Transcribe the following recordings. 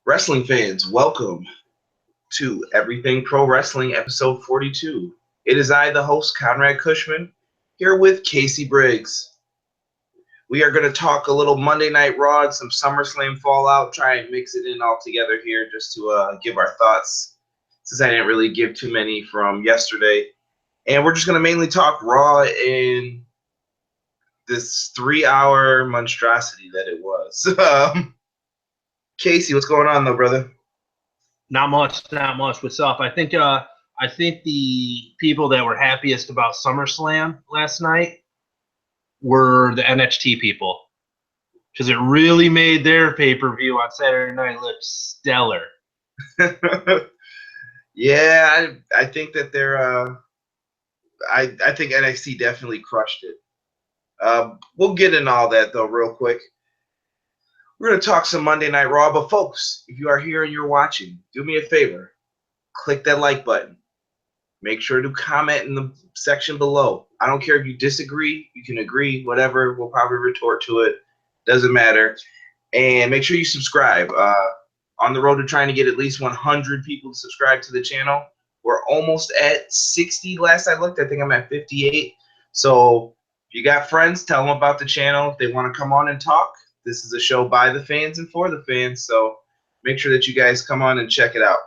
Wrestling fans, welcome to Everything Pro Wrestling, episode 42. It is I, the host, Conrad Cushman, here with Casey Briggs. We are going to talk a little Monday Night Raw and some SummerSlam fallout, try and mix it in all together here just to give our thoughts, since I didn't really give too many from yesterday. And we're just going to mainly talk Raw and this 3-hour monstrosity that it was. Casey, what's going on, though, brother? Not much. What's up? I think the people that were happiest about SummerSlam last night were the NXT people, because it really made their pay-per-view on Saturday night look stellar. Yeah, I think that they're I think NXT definitely crushed it. We'll get into all that though real quick. We're going to talk some Monday Night Raw, but folks, if you are here and you're watching, do me a favor. Click that like button. Make sure to comment in the section below. I don't care if you disagree. You can agree, whatever. We'll probably retort to it. Doesn't matter. And make sure you subscribe. On the road to trying to get at least 100 people to subscribe to the channel. We're almost at 60 last I looked. I think I'm at 58. So if you got friends, tell them about the channel. If they want to come on and talk, this is a show by the fans and for the fans. So make sure that you guys come on and check it out.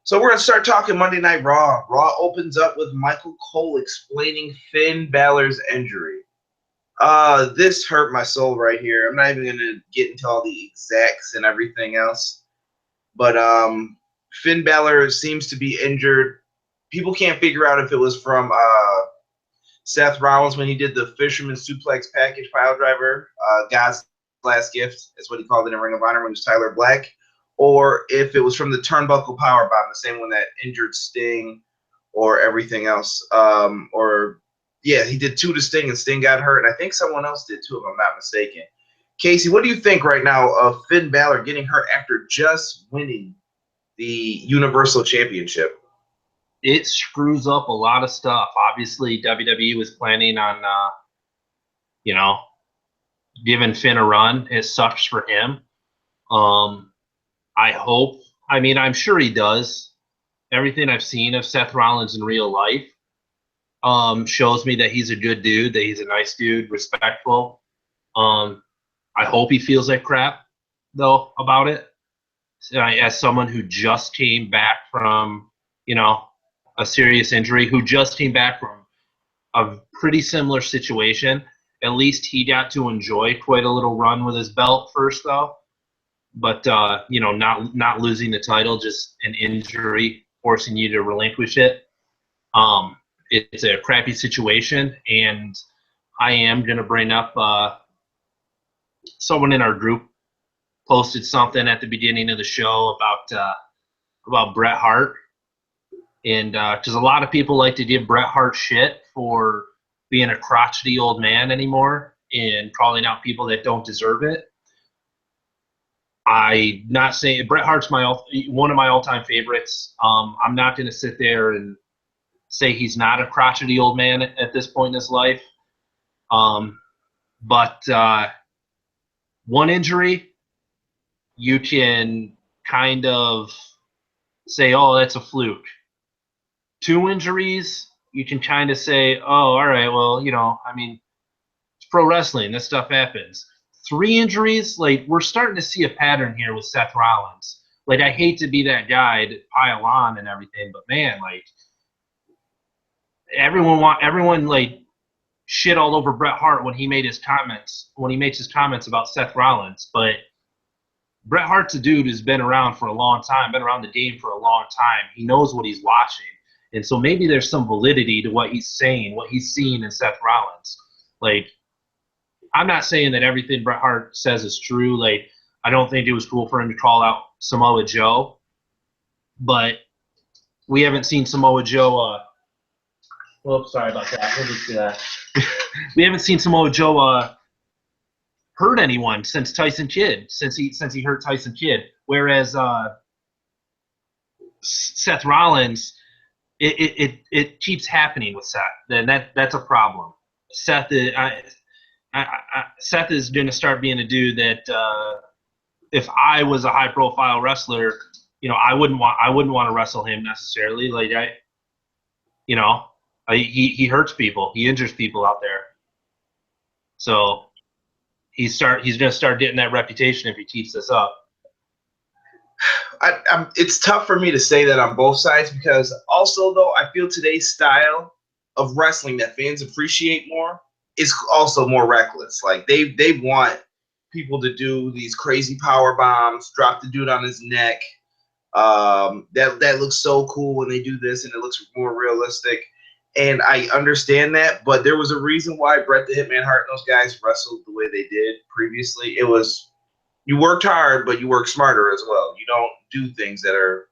So we're going to start talking Monday Night Raw. Raw opens up with Michael Cole explaining Finn Balor's injury. This hurt my soul right here. I'm not even going to get into all the exacts and everything else. But Finn Balor seems to be injured. People can't figure out if it was from Seth Rollins when he did the Fisherman Suplex Package Pile Driver, God's Last Gift, is what he called it in Ring of Honor when it was Tyler Black, or if it was from the Turnbuckle Powerbomb, the same one that injured Sting or everything else. Yeah, he did two to Sting, and Sting got hurt, and I think someone else did too, if I'm not mistaken. Casey, what do you think right now of Finn Balor getting hurt after just winning the Universal Championship? It screws up a lot of stuff. Obviously, WWE was planning on, giving Finn a run. It sucks for him. I hope. I mean, I'm sure he does. Everything I've seen of Seth Rollins in real life shows me that he's a good dude, that he's a nice dude, respectful. I hope he feels like crap, though, about it. As someone who just came back from, a serious injury, who just came back from a pretty similar situation, at least he got to enjoy quite a little run with his belt first, though. But, not losing the title, just an injury forcing you to relinquish it. It's a crappy situation, and I am going to bring up someone in our group posted something at the beginning of the show about Bret Hart, and because a lot of people like to give Bret Hart shit for being a crotchety old man anymore and calling out people that don't deserve it. I'm not saying Bret Hart's one of my all-time favorites. I'm not going to sit there and say he's not a crotchety old man at this point in his life. But one injury, you can kind of say, oh, that's a fluke. Two injuries, you can kind of say, oh, all right, well, it's pro wrestling. This stuff happens. 3 injuries, we're starting to see a pattern here with Seth Rollins. I hate to be that guy to pile on and everything, but man, everyone shit all over Bret Hart when he makes his comments about Seth Rollins. But Bret Hart's a dude who's been around for a long time, been around the game for a long time. He knows what he's watching. And so maybe there's some validity to what he's saying, what he's seeing in Seth Rollins. I'm not saying that everything Bret Hart says is true. I don't think it was cool for him to call out Samoa Joe. But we haven't seen Samoa Joe sorry about that. We'll just do that. We haven't seen Samoa Joe hurt anyone since Tyson Kidd, since he hurt Tyson Kidd. Whereas Seth Rollins, it keeps happening with Seth. Then that's a problem. Seth is going to start being a dude that if I was a high profile wrestler, I wouldn't want to wrestle him necessarily. Like he hurts people, he injures people out there. So he's gonna start getting that reputation if he keeps this up. It's tough for me to say that on both sides, because also, though, I feel today's style of wrestling that fans appreciate more is also more reckless. Like they want people to do these crazy power bombs, drop the dude on his neck. That looks so cool when they do this, and it looks more realistic. And I understand that, but there was a reason why Bret the Hitman Hart and those guys wrestled the way they did previously. It was, you worked hard, but you work smarter as well. You don't do things that are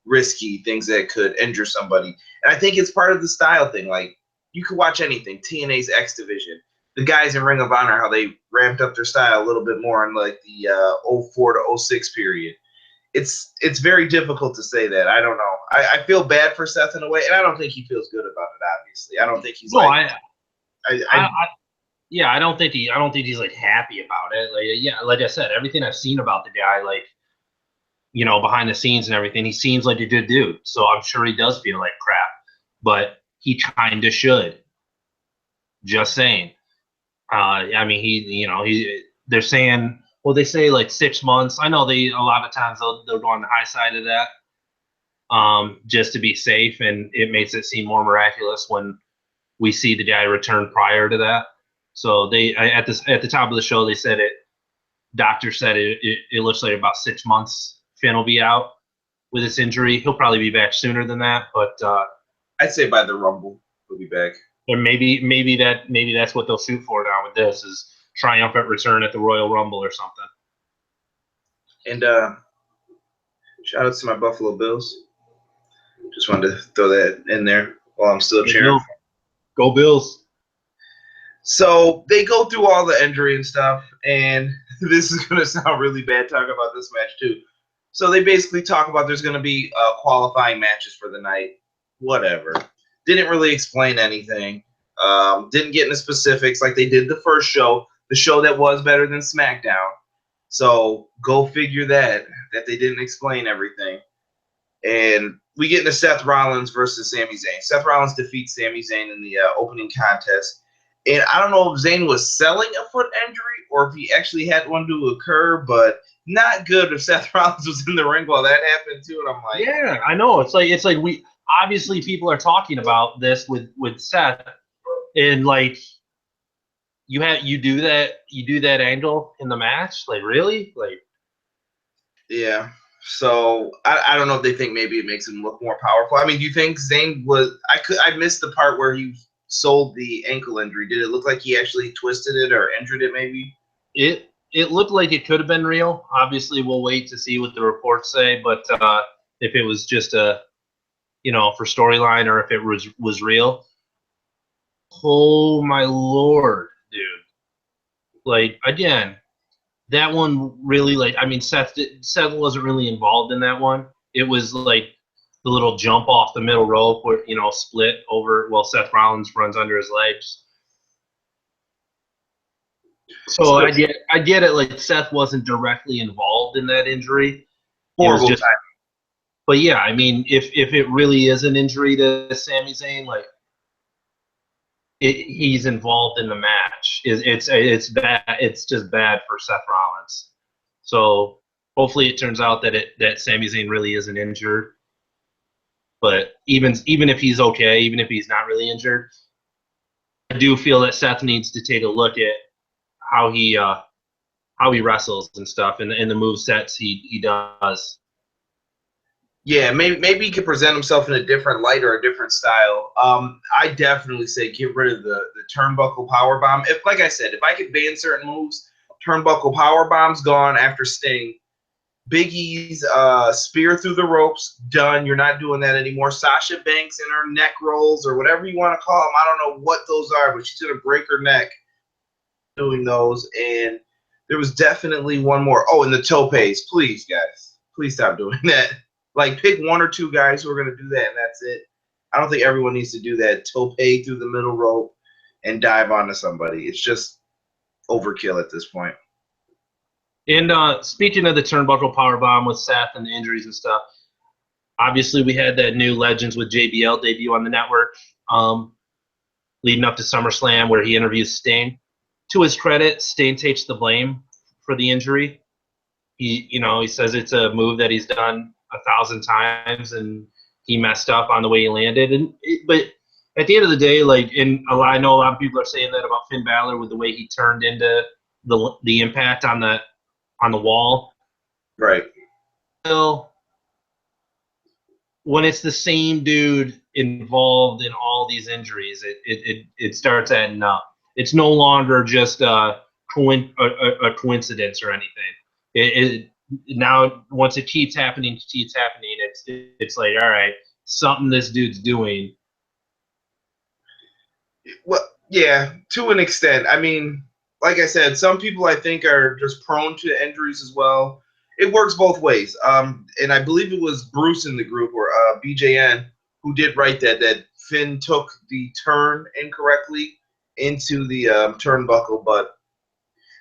risky, things that could injure somebody. And I think it's part of the style thing. Like, you could watch anything, TNA's X Division, the guys in Ring of Honor, how they ramped up their style a little bit more in like the 04 to 06 period. It's very difficult to say that. I don't know. I feel bad for Seth in a way, and I don't think he feels good about it. Obviously, I don't think he's yeah, I don't think he's like happy about it. Like, yeah, like I said, everything I've seen about the guy, like, behind the scenes and everything, he seems like a good dude. So I'm sure he does feel like crap, but he kind of should. Just saying. I mean, they're saying, well, they say like 6 months. I know a lot of times they'll go on the high side of that, just to be safe, and it makes it seem more miraculous when we see the guy return prior to that. So at the top of the show, they said doctor said it looks like about 6 months Finn will be out with this injury. He'll probably be back sooner than that, but I'd say by the Rumble he'll be back. Or maybe that's what they'll shoot for now with this, is triumphant return at the Royal Rumble or something. And shout out to my Buffalo Bills. Just wanted to throw that in there while I'm still cheering. Go Bills. So they go through all the injury and stuff, and this is going to sound really bad talking about this match too. So they basically talk about there's going to be qualifying matches for the night. Whatever. Didn't really explain anything. Didn't get into specifics like they did the first show, the show that was better than SmackDown. So go figure that they didn't explain everything. And we get into Seth Rollins versus Sami Zayn. Seth Rollins defeats Sami Zayn in the opening contest. And I don't know if Zayn was selling a foot injury or if he actually had one to occur, but not good if Seth Rollins was in the ring while that happened too. And I'm like, yeah, I know. It's like we obviously people are talking about this with Seth, and like you do that angle in the match, like really, like yeah. So I don't know if they think maybe it makes him look more powerful. I mean, do you think Zayn was? I missed the part where he sold the ankle injury. Did it look like he actually twisted it or injured it? Maybe it looked like it could have been real. Obviously, we'll wait to see what the reports say. But if it was just for storyline, or if it was real, oh my lord, dude! Like, again, that one really, like, I mean, Seth wasn't really involved in that one. It was like the little jump off the middle rope where, split over. Well, Seth Rollins runs under his legs. So I get it. Like, Seth wasn't directly involved in that injury. horrible time. But yeah, I mean, if it really is an injury to Sami Zayn, like, he's involved in the match. It's bad. It's just bad for Seth Rollins. So hopefully it turns out that Sami Zayn really isn't injured. But even if he's okay, even if he's not really injured, I do feel that Seth needs to take a look at how he wrestles and stuff, and the move sets he does. Yeah, maybe he could present himself in a different light or a different style. I definitely say get rid of the turnbuckle power bomb. If, like I said, if I could ban certain moves, turnbuckle power bomb's gone after Sting. Big E's spear through the ropes, done. You're not doing that anymore. Sasha Banks and her neck rolls or whatever you want to call them. I don't know what those are, but she's gonna break her neck doing those. And there was definitely one more. Oh, and the topes. Please, guys, please stop doing that. Like, pick one or two guys who are going to do that, and that's it. I don't think everyone needs to do that. Tope through the middle rope and dive onto somebody. It's just overkill at this point. And speaking of the turnbuckle powerbomb with Seth and the injuries and stuff, obviously we had that new Legends with JBL debut on the network, leading up to SummerSlam, where he interviews Sting. To his credit, Sting takes the blame for the injury. He says it's a move that he's done 1,000 times, and he messed up on the way he landed. But at the end of the day, I know a lot of people are saying that about Finn Balor with the way he turned into the impact on the wall. Right. Still, when it's the same dude involved in all these injuries, it starts adding up. It's no longer just a coincidence or anything. Now once it keeps happening, it's like, all right, something this dude's doing. Well, yeah, to an extent. I mean, like I said, some people I think are just prone to injuries as well. It works both ways. And I believe it was Bruce in the group or BJN who did write that Finn took the turn incorrectly into the turnbuckle, but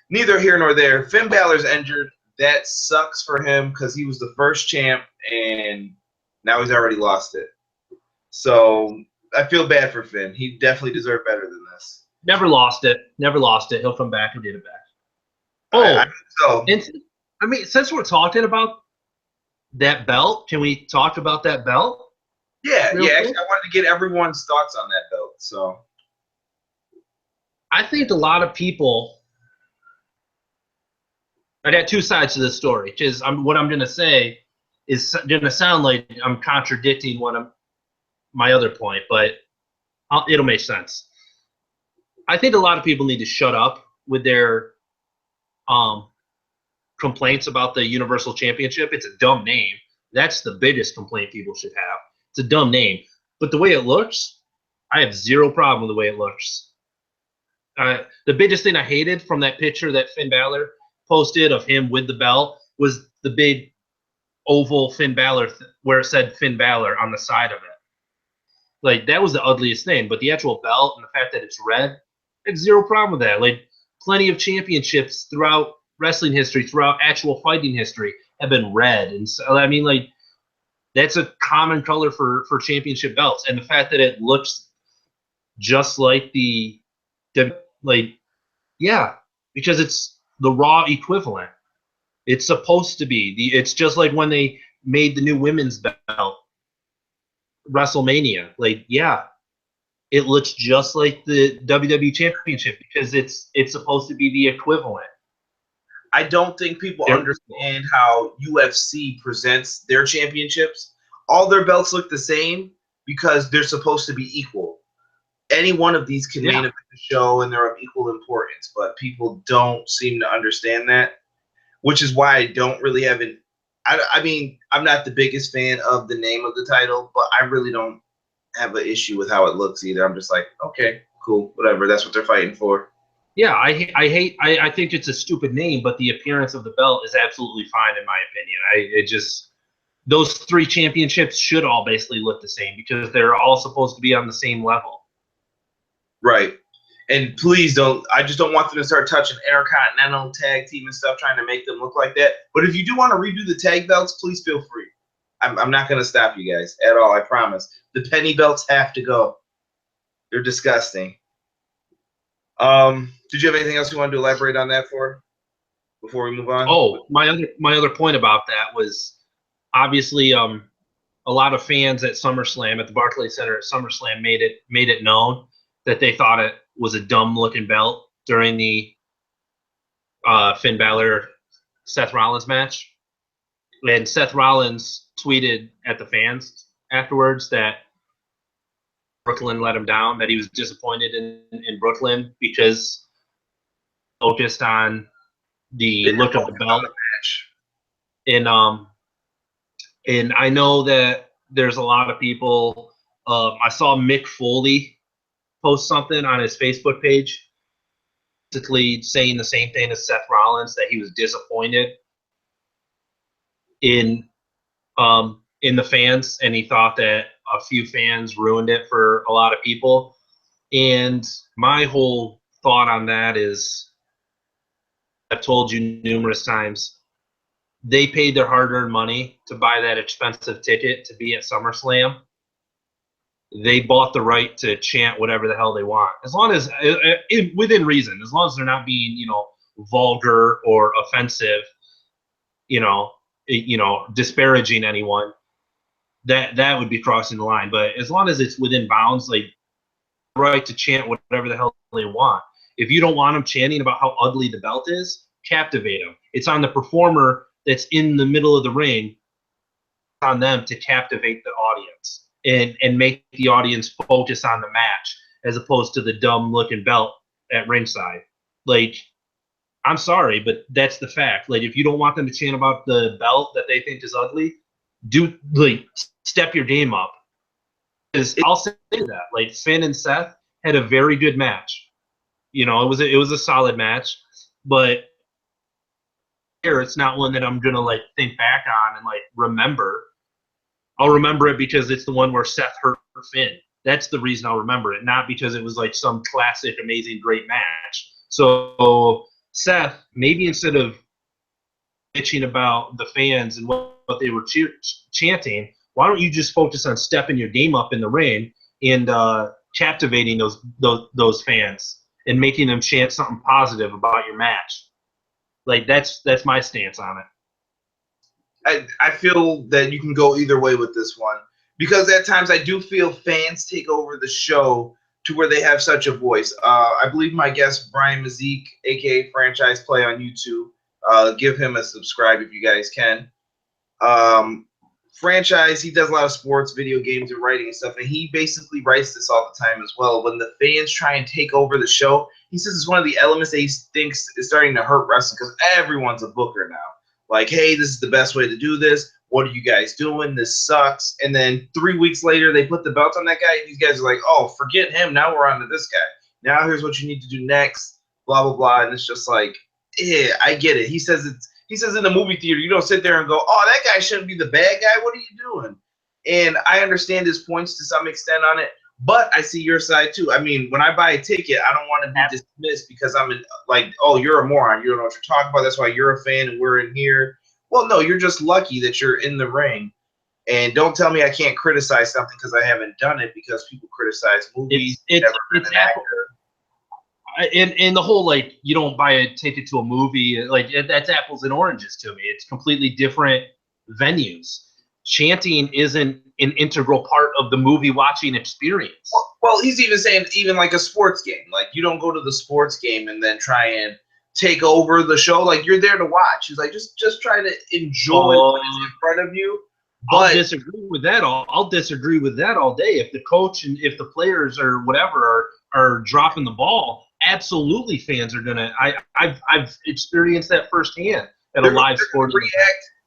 neither here nor there. Finn Balor's injured. That sucks for him because he was the first champ, and now he's already lost it. So I feel bad for Finn. He definitely deserved better than this. Never lost it. Never lost it. He'll come back and get it back. I Oh, so and I mean, since we're talking about that belt, can we talk about that belt? yeah. Real quick? Actually, I wanted to get everyone's thoughts on that belt. So I think a lot of people. I got two sides to this story. Because what I'm going to say is going to sound like I'm contradicting my other point, but it'll make sense. I think a lot of people need to shut up with their complaints about the Universal Championship. It's a dumb name. That's the biggest complaint people should have. It's a dumb name. But the way it looks, I have zero problem with the way it looks. The biggest thing I hated from that picture that Finn Balor posted of him with the belt was the big oval Finn Balor where it said Finn Balor on the side of it. Like, that was the ugliest thing. But the actual belt and the fact that it's red, I have zero problem with that. Like, plenty of championships throughout wrestling history, throughout actual fighting history, have been red. And so, I mean, like, that's a common color for championship belts. And the fact that it looks just like yeah, because it's the Raw equivalent. It's supposed to be. It's just like when they made the new women's belt, WrestleMania. Like, yeah, it looks just like the WWE Championship because it's supposed to be the equivalent. I don't think people understand how UFC presents their championships. All their belts look the same because they're supposed to be equal. Any one of these can main event the show and they're of equal importance, but people don't seem to understand that, which is why I don't really have an. I mean, I'm not the biggest fan of the name of the title, but I really don't have an issue with how it looks either. I'm just like, okay, cool, whatever. That's what they're fighting for. Yeah, I think it's a stupid name, but the appearance of the belt is absolutely fine in my opinion. Those three championships should all basically look the same because they're all supposed to be on the same level. Right. And please don't. I just don't want them to start touching Intercontinental tag team and stuff, trying to make them look like that. But if you do want to redo the tag belts, please feel free. I'm not going to stop you guys at all. I promise. The penny belts have to go. They're disgusting. Did you have anything else you wanted to elaborate on that for before we move on? Oh, my other point about that was obviously a lot of fans at SummerSlam at the Barclays Center at SummerSlam made it known that they thought it was a dumb looking belt during the Finn Balor Seth Rollins match. And Seth Rollins tweeted at the fans afterwards that Brooklyn let him down, that he was disappointed in Brooklyn because focused on the look of the belt. And I know that there's a lot of people. I saw Mick Foley post something on his Facebook page, basically saying the same thing as Seth Rollins, that he was disappointed in the fans, and he thought that a few fans ruined it for a lot of people. And my whole thought on that is I've told you numerous times, they paid their hard-earned money to buy that expensive ticket to be at SummerSlam. They bought the right to chant whatever the hell they want, as long as within reason, as long as they're not being, vulgar or offensive, disparaging anyone. That would be crossing the line. But as long as it's within bounds, like, right to chant whatever the hell they want. If you don't want them chanting about how ugly the belt is, captivate them. It's on the performer that's in the middle of the ring, on them to captivate the audience and make the audience focus on the match as opposed to the dumb looking belt at ringside. Like, I'm sorry, but that's the fact. Like, if you don't want them to chant about the belt that they think is ugly, step your game up. Because I'll say that, like, Finn and Seth had a very good match. It was a solid match, but it's not one that I'm gonna like think back on and like remember. I'll remember it because it's the one where Seth hurt Finn. That's the reason I'll remember it, not because it was like some classic, amazing, great match. So Seth, maybe instead of bitching about the fans and what they were chanting, why don't you just focus on stepping your game up in the ring and captivating those fans and making them chant something positive about your match? Like, that's my stance on it. I feel that you can go either way with this one, because at times I do feel fans take over the show to where they have such a voice. I believe my guest Brian Mazik, aka Franchise Play on YouTube, give him a subscribe if you guys can. Franchise, he does a lot of sports, video games, and writing and stuff, and he basically writes this all the time as well. When the fans try and take over the show, he says it's one of the elements that he thinks is starting to hurt wrestling, because everyone's a booker now. Like, hey, this is the best way to do this. What are you guys doing? This sucks. And then 3 weeks later, they put the belt on that guy. And these guys are like, oh, forget him. Now we're on to this guy. Now here's what you need to do next. Blah, blah, blah. And it's just like, yeah, I get it. He says in the movie theater, you don't sit there and go, oh, that guy shouldn't be the bad guy. What are you doing? And I understand his points to some extent on it. But I see your side too. I mean, when I buy a ticket, I don't want to be dismissed because I'm like, oh, you're a moron. You don't know what you're talking about. That's why you're a fan and we're in here. Well, no, you're just lucky that you're in the ring. And don't tell me I can't criticize something because I haven't done it, because people criticize movies. It's and the whole, like, you don't buy a ticket to a movie, like, that's apples and oranges to me. It's completely different venues. Chanting isn't an integral part of the movie watching experience. Well, he's even saying even like a sports game. Like, you don't go to the sports game and then try and take over the show. Like, you're there to watch. He's like, just try to enjoy what is in front of you. But I'll disagree with that. I'll disagree with that all day. If the coach and if the players or whatever are dropping the ball, absolutely fans are gonna. I've experienced that firsthand at a live sport.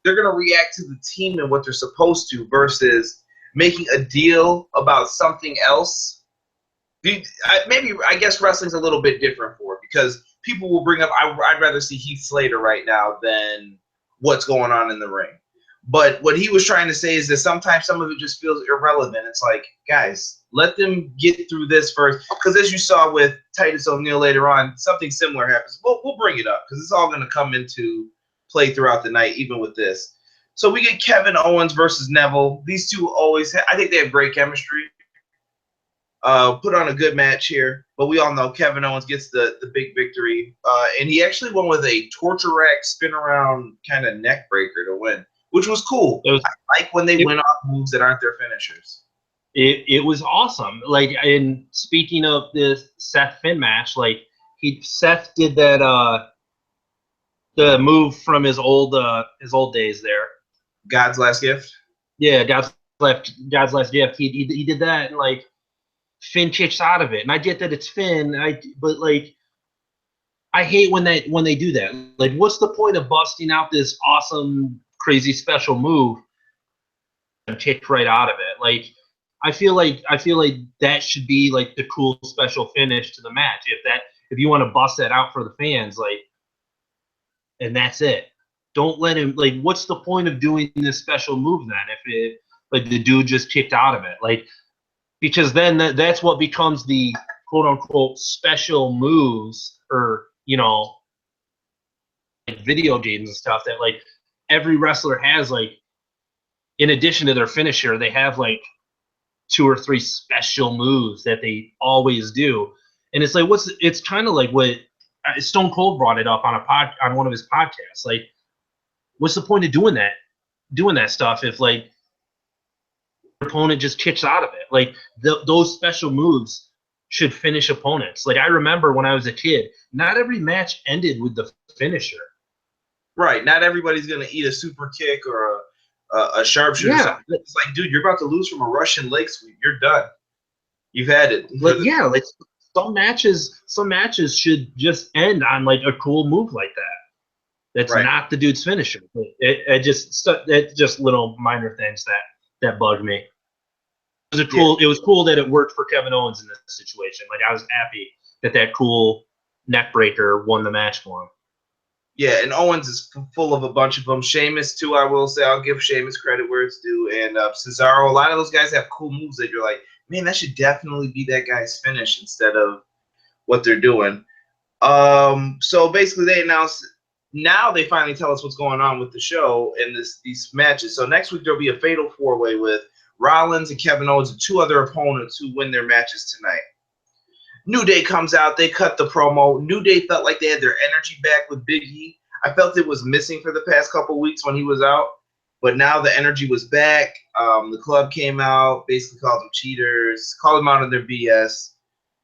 They're going to react to the team and what they're supposed to, versus making a deal about something else. I guess wrestling's a little bit different for it, because people will bring up, I'd rather see Heath Slater right now than what's going on in the ring. But what he was trying to say is that sometimes some of it just feels irrelevant. It's like, guys, let them get through this first. Because as you saw with Titus O'Neil later on, something similar happens. We'll bring it up, because it's all going to come into play throughout the night, even with this. So we get Kevin Owens versus Neville. These two I think they have great chemistry. Put on a good match here, but we all know Kevin Owens gets the big victory, and he actually won with a torture rack spin around kind of neck breaker to win, which was cool. I like when they win off moves that aren't their finishers. It was awesome. Like, and speaking of this Seth Finn match, like, Seth did that the move from his old days there. God's Last Gift. Yeah, God's Last Gift. He did that, and like, Finn kicks out of it. And I get that it's Finn, but like, I hate when they do that. Like, what's the point of busting out this awesome, crazy special move and kick right out of it? Like, I feel like that should be like the cool special finish to the match. If you want to bust that out for the fans, like, and that's it. Don't let him, like, what's the point of doing this special move then if like the dude just kicked out of it? Like, because then that's what becomes the quote unquote special moves, or video games and stuff that like every wrestler has, like, in addition to their finisher, they have like 2 or 3 special moves that they always do. And it's like, it's kind of like what Stone Cold brought it up on one of his podcasts. Like, what's the point of doing that stuff if like your opponent just kicks out of it? Like those special moves should finish opponents. Like, I remember when I was a kid, not every match ended with the finisher. Right. Not everybody's gonna eat a super kick or a sharpshooter. Yeah. It's like, dude, you're about to lose from a Russian leg sweep. You're done. You've had it. Like, yeah, like some matches should just end on like a cool move like that. That's Right. not the dude's finisher. It's just little minor things that bugged me. It was cool that it worked for Kevin Owens in this situation. Like, I was happy that cool neck breaker won the match for him. Yeah, and Owens is full of a bunch of them. Sheamus, too, I will say. I'll give Sheamus credit where it's due. And Cesaro, a lot of those guys have cool moves that you're like, man, that should definitely be that guy's finish instead of what they're doing. So basically they announced, now they finally tell us what's going on with the show and these matches. So next week there'll be a fatal 4-way with Rollins and Kevin Owens and 2 other opponents who win their matches tonight. New Day comes out. They cut the promo. New Day felt like they had their energy back with Big E. I felt it was missing for the past couple of weeks when he was out, but now the energy was back. The club came out, basically called them cheaters, called them out on their BS,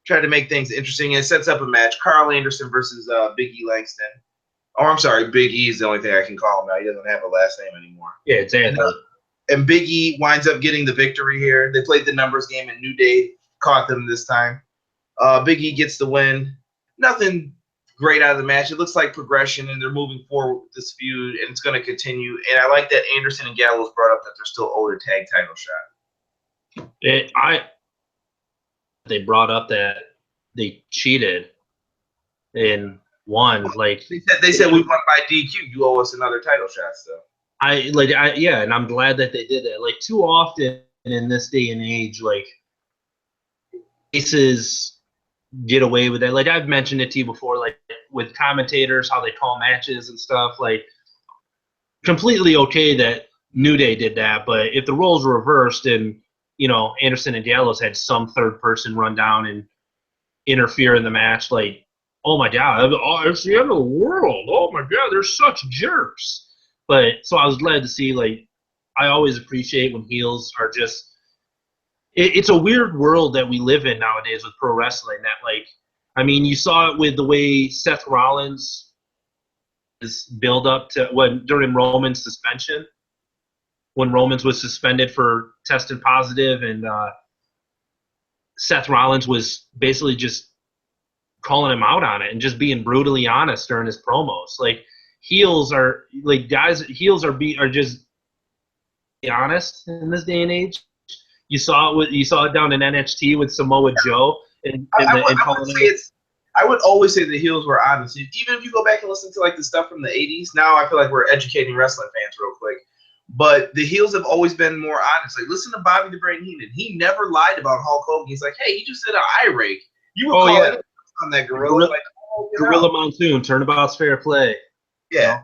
tried to make things interesting, and it sets up a match. Carl Anderson versus Big E Langston. Oh, I'm sorry, Big E is the only thing I can call him now. He doesn't have a last name anymore. Yeah, exactly. And Big E winds up getting the victory here. They played the numbers game, and New Day caught them this time. Big E gets the win. Nothing great out of the match. It looks like progression, and they're moving forward with this feud, and it's going to continue. And I like that Anderson and Gallows brought up that they're still owed a tag title shot. They brought up that they cheated and won. Like, they said we won by DQ. You owe us another title shot. So yeah, and I'm glad that they did that. Like, too often in this day and age, like, faces get away with it. Like, I've mentioned it to you before, like with commentators, how they call matches and stuff. Like, completely okay that New Day did that, but if the roles were reversed and, you know, Anderson and Gallows had some third person run down and interfere in the match, like, oh my God, it's the end of the world. Oh my God, they're such jerks. But so I was glad to see, like, I always appreciate when heels are just, it's a weird world that we live in nowadays with pro wrestling that, like, I mean, you saw it with the way Seth Rollins is build up to during Roman's suspension, when Roman's was suspended for testing positive, and Seth Rollins was basically just calling him out on it and just being brutally honest during his promos. Like, heels are just honest in this day and age. You saw it down in NXT with Samoa Joe I would always say the heels were honest. Even if you go back and listen to like the stuff from the 80s, now I feel like we're educating wrestling fans real quick. But the heels have always been more honest. Like, listen to Bobby the Brain Heenan. He never lied about Hulk Hogan. He's like, hey, he just did an eye rake. You were calling on that Gorilla. Gorilla Monsoon, turnabout's fair play. Yeah. You know?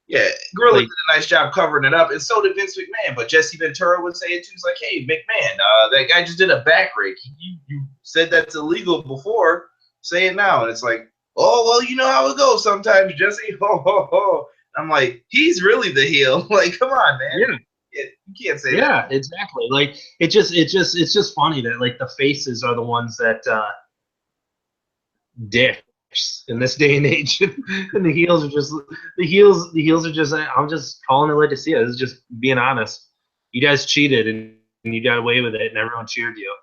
Yeah, Gorilla did a nice job covering it up, and so did Vince McMahon. But Jesse Ventura would say it too. He's like, hey, McMahon, that guy just did a back rake. You said that's illegal before. Say it now. And it's like, oh, well, you know how it goes sometimes, Jesse. Ho, ho, ho. I'm like, he's really the heel. Like, come on, man. Yeah. You can't say that. Yeah, exactly. Like, it's just funny that, like, the faces are the ones that dicks in this day and age, and the heels are just I'm just calling it like to see it. This is just being honest. You guys cheated and you got away with it, and everyone cheered you.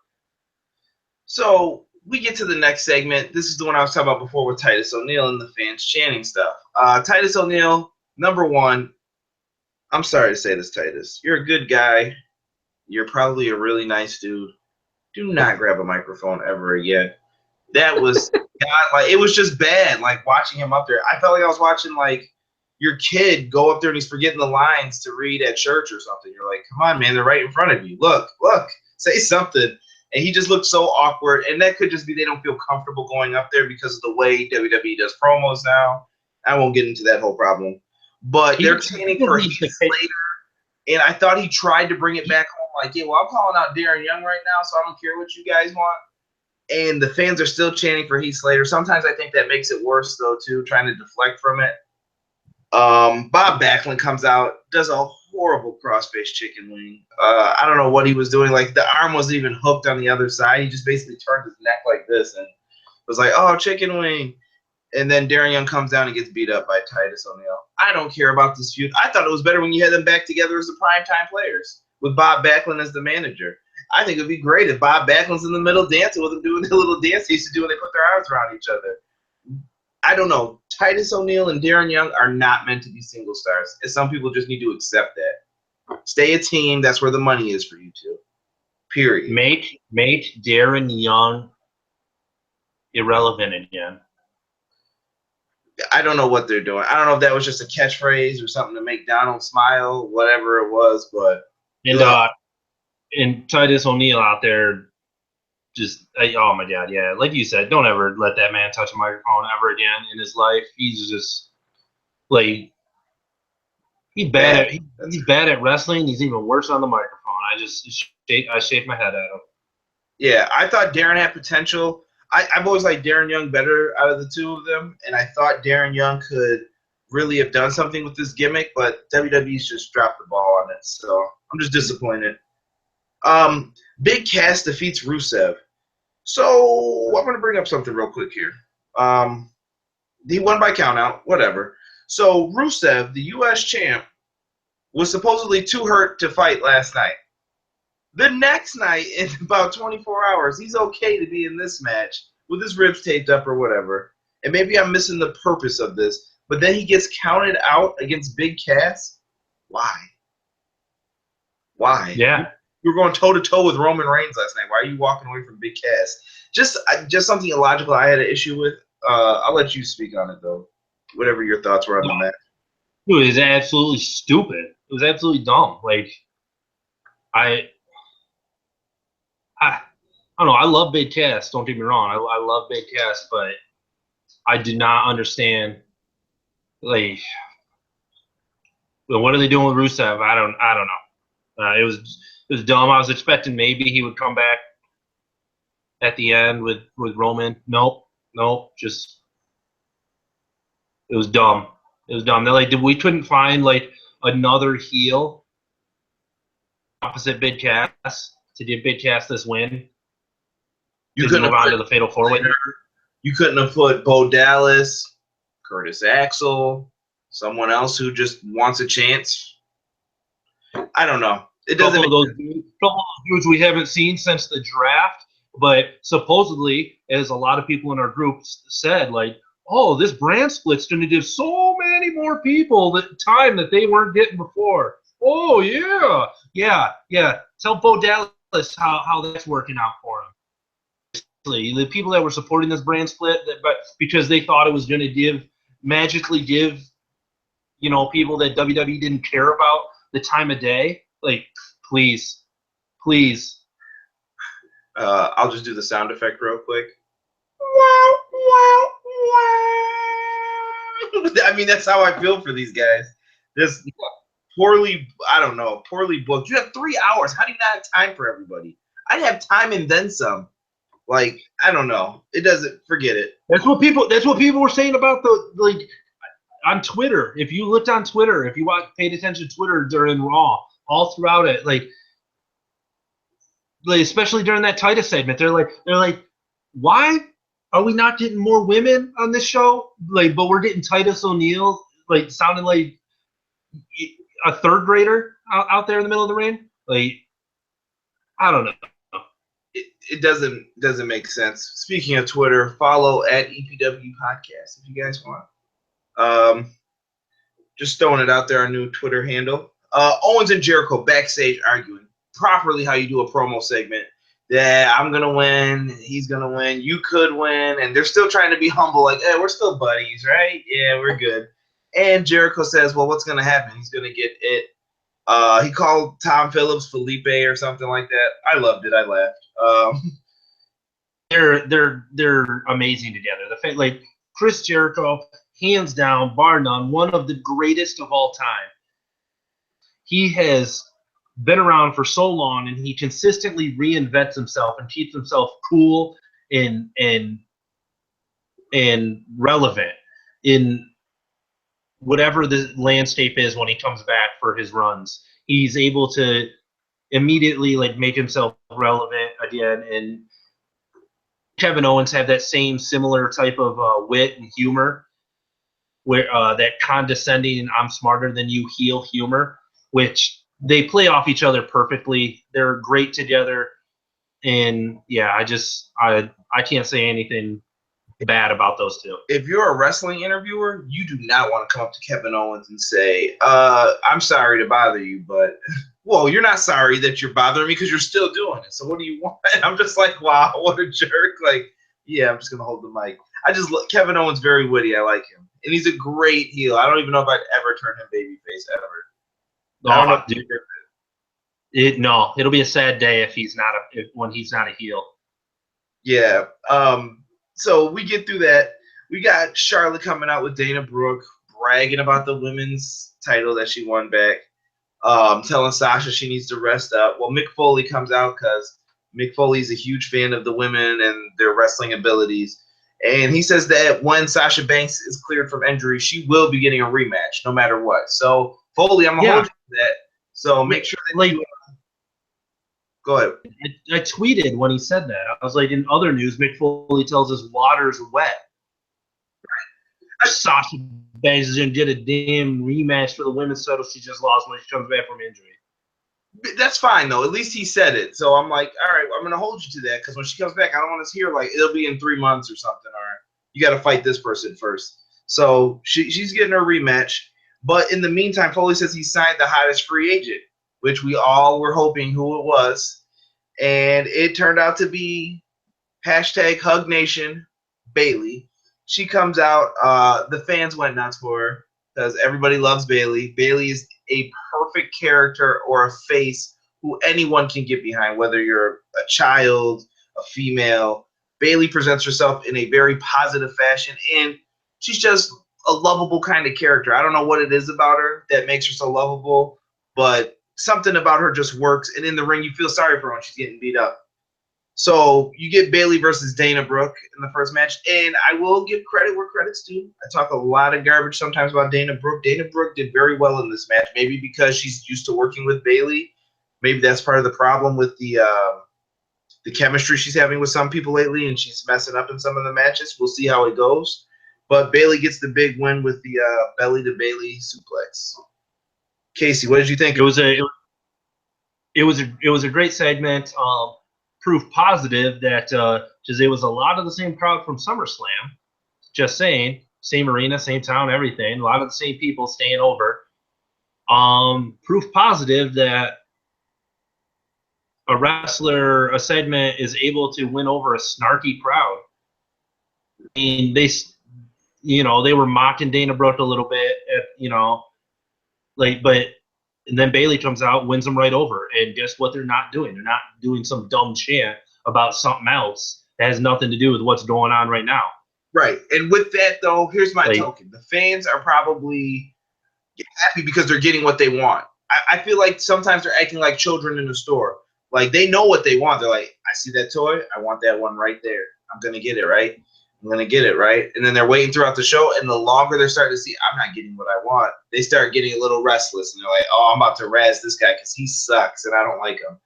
So we get to the next segment. This is the one I was talking about before with Titus O'Neil and the fans chanting stuff. Titus O'Neil, number one. I'm sorry to say this, Titus. You're a good guy. You're probably a really nice dude. Do not grab a microphone ever again. That was like, it was just bad. Like, watching him up there, I felt like I was watching like your kid go up there and he's forgetting the lines to read at church or something. You're like, come on, man, they're right in front of you. Look, say something. And he just looked so awkward. And that could just be they don't feel comfortable going up there because of the way WWE does promos now. I won't get into that whole problem. But they're chanting for Heath Slater, and I thought he tried to bring it back home. Like, yeah, well, I'm calling out Darren Young right now, so I don't care what you guys want. And the fans are still chanting for Heath Slater. Sometimes I think that makes it worse, though, too, trying to deflect from it. Bob Backlund comes out, does a horrible crossface chicken wing. I don't know what he was doing. Like, the arm wasn't even hooked on the other side. He just basically turned his neck like this and was like, oh, chicken wing. And then Darren Young comes down and gets beat up by Titus O'Neil. I don't care about this feud. I thought it was better when you had them back together as the primetime players with Bob Backlund as the manager. I think it would be great if Bob Backlund's in the middle dancing with them, doing the little dance they used to do when they put their arms around each other. I don't know. Titus O'Neil and Darren Young are not meant to be single stars, and some people just need to accept that. Stay a team. That's where the money is for you two. Period. Make Darren Young irrelevant again. I don't know what they're doing. I don't know if that was just a catchphrase or something to make Donald smile, whatever it was, but and Titus O'Neil out there just oh my god, yeah. Like you said, don't ever let that man touch a microphone ever again in his life. He's just like he's bad at wrestling. He's even worse on the microphone. I shake my head at him. Yeah, I thought Darren had potential. I've always liked Darren Young better out of the two of them, and I thought Darren Young could really have done something with this gimmick, but WWE's just dropped the ball on it, so I'm just disappointed. Big Cass defeats Rusev. So I'm going to bring up something real quick here. He won by countout, whatever. So Rusev, the U.S. champ, was supposedly too hurt to fight last night. The next night, in about 24 hours, he's okay to be in this match with his ribs taped up or whatever. And maybe I'm missing the purpose of this, but then he gets counted out against Big Cass? Why? Why? Yeah. You were going toe-to-toe with Roman Reigns last night. Why are you walking away from Big Cass? Just something illogical I had an issue with. I'll let you speak on it, though. Whatever your thoughts were on the match. It was absolutely stupid. It was absolutely dumb. Like, I don't know. I love Big Cass. Don't get me wrong. I love Big Cass, but I did not understand. Like, what are they doing with Rusev? I don't know. It was dumb. I was expecting maybe he would come back at the end with Roman. Nope. Just it was dumb. It was dumb. They're like, we couldn't find like another heel opposite Big Cass to give Big Cass this win. You couldn't move on to the Fatal 4-Way. You couldn't have put Bo Dallas, Curtis Axel, someone else who just wants a chance. I don't know. It doesn't. Couple of dudes we haven't seen since the draft, but supposedly, as a lot of people in our group said, like, oh, this brand split's going to give so many more people the time that they weren't getting before. Oh yeah. Tell Bo Dallas how that's working out for him. The people that were supporting this brand split, but because they thought it was going to magically give, people that WWE didn't care about the time of day. Like, please. I'll just do the sound effect real quick. I mean, that's how I feel for these guys. Just poorly booked. You have 3 hours. How do you not have time for everybody? I'd have time and then some. Like, I don't know. It doesn't. Forget it. That's what people were saying about on Twitter. If you looked on Twitter, if you paid attention to Twitter during Raw, all throughout it, like especially during that Titus segment, they're like, why are we not getting more women on this show? Like, but we're getting Titus O'Neil, like, sounding like a third grader out there in the middle of the ring. Like, I don't know. It doesn't make sense. Speaking of Twitter, follow at EPW Podcast if you guys want. Just throwing it out there, our new Twitter handle. Owens and Jericho backstage arguing properly how you do a promo segment. Yeah, I'm gonna win. He's gonna win. You could win, and they're still trying to be humble, like, hey, we're still buddies, right? Yeah, we're good. And Jericho says, well, what's gonna happen? He's gonna get it. He called Tom Phillips Felipe or something like that. I loved it. I laughed. They're amazing together. The fact, like, Chris Jericho, hands down, bar none, one of the greatest of all time. He has been around for so long, and he consistently reinvents himself and keeps himself cool and relevant in whatever the landscape is when he comes back for his runs. He's able to immediately like make himself relevant again, and Kevin Owens have that same similar type of wit and humor, where that condescending "I'm smarter than you" heel humor, which they play off each other perfectly. They're great together, and yeah, I can't say anything bad about those two. If you're a wrestling interviewer, you do not want to come up to Kevin Owens and say, I'm sorry to bother you, but well, you're not sorry that you're bothering me because you're still doing it. So what do you want? I'm just like, wow, what a jerk. Like, yeah, I'm just gonna hold the mic. Kevin Owens very witty. I like him, and he's a great heel. I don't even know if I'd ever turn him babyface ever. I don't know. Dude, no, it'll be a sad day if when he's not a heel. Yeah. So we get through that. We got Charlotte coming out with Dana Brooke, bragging about the women's title that she won back, telling Sasha she needs to rest up. Well, Mick Foley comes out because Mick Foley's a huge fan of the women and their wrestling abilities. And he says that when Sasha Banks is cleared from injury, she will be getting a rematch no matter what. So, Foley, I'm going to hold you to that. So make sure that you go ahead. I tweeted when he said that. I was like, in other news, Mick Foley tells us water's wet. Sasha Banks is going to get a damn rematch for the women's title she just lost when she comes back from injury. That's fine, though. At least he said it. So I'm like, all right, I'm going to hold you to that because when she comes back, I don't want to hear, like, it'll be in 3 months or something, or you got to fight this person first. So she's getting her rematch. But in the meantime, Foley says he signed the hottest free agent, which we all were hoping who it was. And it turned out to be #HugNation Bayley. She comes out. The fans went nuts for her because everybody loves Bayley. Bayley is a perfect character or a face who anyone can get behind, whether you're a child, a female. Bayley presents herself in a very positive fashion, and she's just a lovable kind of character. I don't know what it is about her that makes her so lovable, but something about her just works. And in the ring, you feel sorry for her when she's getting beat up. So you get Bayley versus Dana Brooke in the first match, and I will give credit where credit's due. I talk a lot of garbage sometimes about Dana Brooke. Dana Brooke did very well in this match, maybe because she's used to working with Bayley. Maybe that's part of the problem with the chemistry she's having with some people lately, and she's messing up in some of the matches. We'll see how it goes. But Bayley gets the big win with the belly to Bayley suplex. Casey, what did you think? It was a great segment. Proof positive that because it was a lot of the same crowd from SummerSlam. Just saying, same arena, same town, everything. A lot of the same people staying over. Proof positive that a segment is able to win over a snarky crowd. I mean, they were mocking Dana Brooke a little bit, and then Bayley comes out, wins them right over. And guess what they're not doing? They're not doing some dumb chant about something else that has nothing to do with what's going on right now. Right. And with that, though, here's my token. The fans are probably happy because they're getting what they want. I feel like sometimes they're acting like children in the store. Like, they know what they want. They're like, I see that toy. I want that one right there. I'm going to get it, right? I'm going to get it, right? And then they're waiting throughout the show, and the longer they're starting to see, I'm not getting what I want, they start getting a little restless, and they're like, oh, I'm about to razz this guy because he sucks, and I don't like him.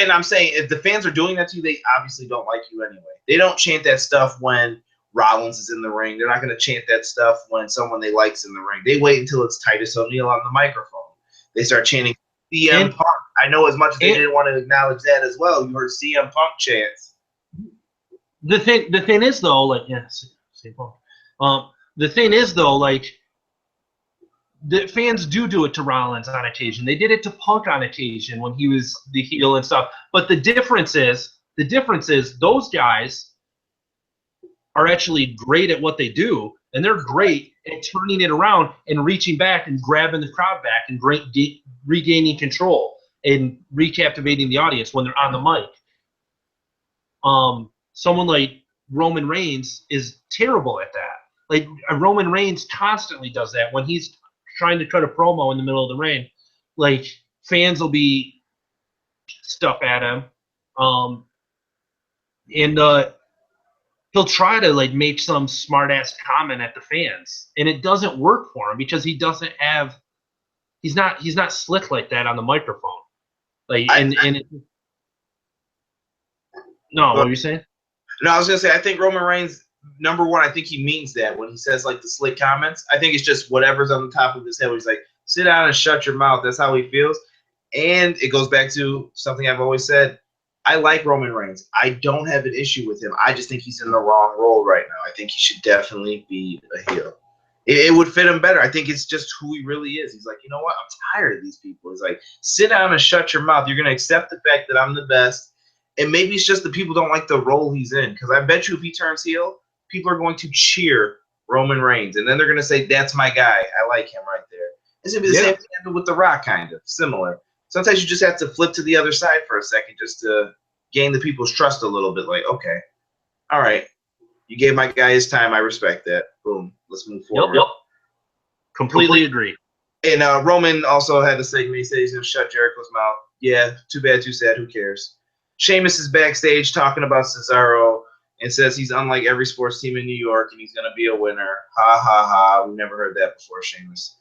And I'm saying, if the fans are doing that to you, they obviously don't like you anyway. They don't chant that stuff when Rollins is in the ring. They're not going to chant that stuff when someone they like's in the ring. They wait until it's Titus O'Neil on the microphone. They start chanting CM Punk. I know as much as they didn't want to acknowledge that as well, you heard CM Punk chants. The thing is though, like, yeah, same Punk. The thing is though, like, the fans do it to Rollins on occasion. They did it to Punk on occasion when he was the heel and stuff. But the difference is those guys are actually great at what they do, and they're great at turning it around and reaching back and grabbing the crowd back and regaining control and recaptivating the audience when they're on the mic. Someone like Roman Reigns is terrible at that. Like Roman Reigns constantly does that when he's trying to cut a promo in the middle of the ring. Like fans will be stuff at him, and he'll try to like make some smart ass comment at the fans, and it doesn't work for him because he doesn't have. He's not slick like that on the microphone. Like no, what were you saying? No, I was gonna say I think Roman Reigns, number one, I think he means that when he says like the slick comments. I think it's just whatever's on the top of his head. Where he's like, "Sit down and shut your mouth." That's how he feels, and it goes back to something I've always said. I like Roman Reigns. I don't have an issue with him. I just think he's in the wrong role right now. I think he should definitely be a heel. It would fit him better. I think it's just who he really is. He's like, you know what? I'm tired of these people. He's like, sit down and shut your mouth. You're going to accept the fact that I'm the best. And maybe it's just the people don't like the role he's in. Because I bet you if he turns heel, people are going to cheer Roman Reigns. And then they're going to say, that's my guy. I like him right there. It's going to be the same thing with The Rock, kind of. Similar. Sometimes you just have to flip to the other side for a second just to gain the people's trust a little bit. Like, okay, all right. You gave my guy his time. I respect that. Boom. Let's move forward. Yep. Completely agree. And Roman also had a segment. He said he's going to shut Jericho's mouth. Yeah, too bad, too sad. Who cares? Sheamus is backstage talking about Cesaro and says he's unlike every sports team in New York and he's going to be a winner. Ha, ha, ha. We've never heard that before, Sheamus.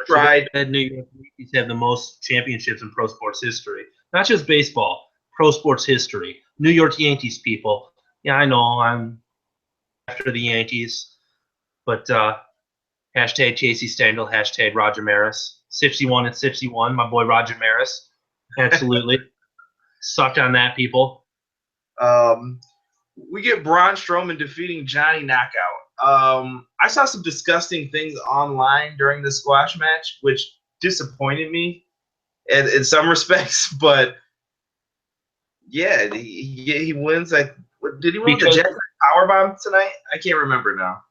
Tried. New York Yankees have the most championships in pro sports history. Not just baseball, pro sports history. New York Yankees people. Yeah, I know I'm after the Yankees, but hashtag Casey Stengel, hashtag Roger Maris. 61 and 61, my boy Roger Maris. Absolutely. Sucked on that, people. We get Braun Strowman defeating Johnny Knockout. I saw some disgusting things online during the squash match, which disappointed me in some respects, but yeah, he wins. Did he win the Jackson Powerbomb tonight? I can't remember now.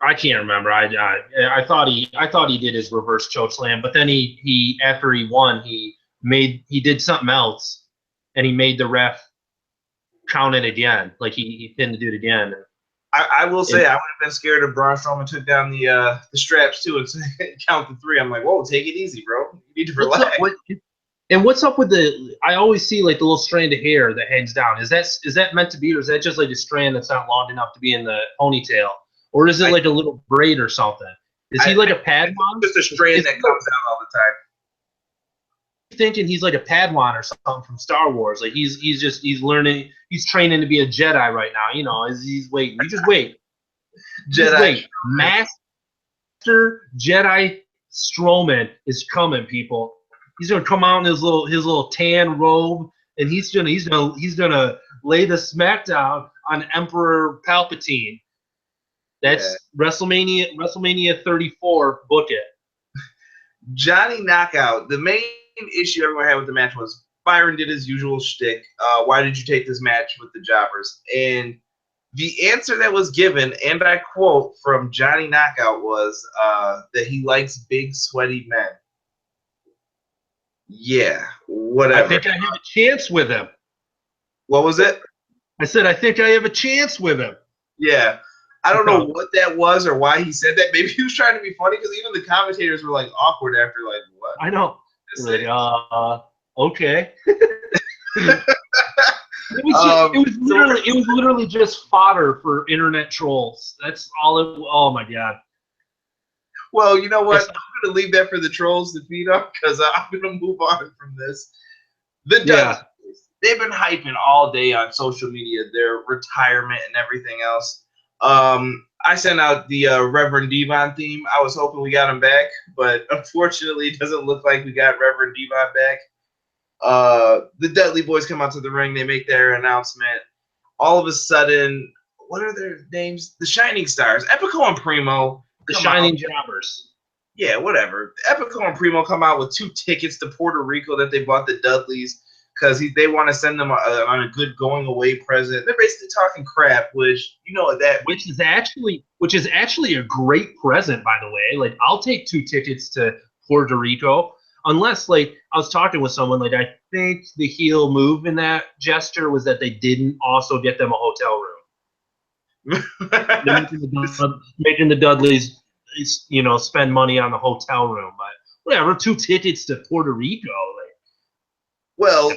I can't remember. I thought he did his reverse choke slam, but then he after he won, he did something else, and he made the ref count it again. Like he pinned the dude again. I will say I would have been scared if Braun Strowman took down the straps too and count to 3. I'm like, whoa, take it easy, bro. You need to relax. And what's up with I always see like the little strand of hair that hangs down. Is that meant to be, or is that just like a strand that's not long enough to be in the ponytail? Or is it like a little braid or something? Is he like a Padawan? Just a strand that comes out all the time. Thinking he's like a Padawan or something from Star Wars. Like he's learning, he's training to be a Jedi right now. You know, he's waiting. You just wait. Jedi. Wait. Master Jedi Strowman is coming, people. He's gonna come out in his little tan robe, and he's gonna lay the smackdown on Emperor Palpatine. That's WrestleMania 34. Book it. Johnny Knockout. The main issue everyone had with the match was Byron did his usual shtick. Why did you take this match with the jobbers? And the answer that was given, and I quote from Johnny Knockout, was that he likes big, sweaty men. Yeah, whatever. I think I have a chance with him. What was it? I said I think I have a chance with him. Yeah. I don't know what that was or why he said that. Maybe he was trying to be funny because even the commentators were like awkward after, like, what? I know. Like, okay. It was literally just fodder for internet trolls. That's all it. Oh my god. Well, you know what? I'm going to leave that for the trolls to feed on because I'm going to move on from this. The Dudleys, they've been hyping all day on social media their retirement and everything else. I sent out the Reverend Devon theme. I was hoping we got him back, but unfortunately, it doesn't look like we got Reverend Devon back. The Dudley boys come out to the ring. They make their announcement. All of a sudden, what are their names? The Shining Stars, Epico and Primo. The Shining Jobbers. Yeah, whatever. Epico and Primo come out with 2 tickets to Puerto Rico that they bought the Dudleys because they want to send them on a good going away present. They're basically talking crap, which you know that which is actually a great present, by the way. Like I'll take 2 tickets to Puerto Rico, unless like I was talking with someone. Like I think the heel move in that gesture was that they didn't also get them a hotel room. Making the Dudleys, spend money on the hotel room, but whatever. 2 tickets to Puerto Rico, Well,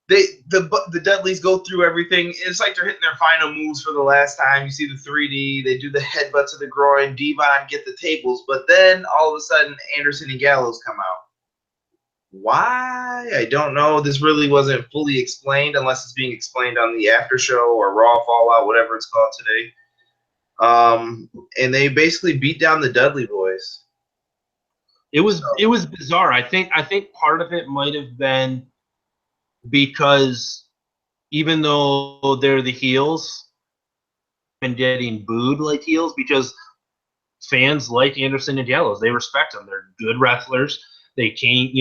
the Dudleys go through everything. It's like they're hitting their final moves for the last time. You see the 3D. They do the headbutt to the groin. Devon get the tables, but then all of a sudden Anderson and Gallows come out. Why? I don't know. This really wasn't fully explained unless it's being explained on the after show or Raw Fallout, whatever it's called today. And they basically beat down the Dudley boys. It was bizarre. I think part of it might have been because even though they're the heels and getting booed like heels, because fans like Anderson and Gallows, they respect them. They're good wrestlers. They came,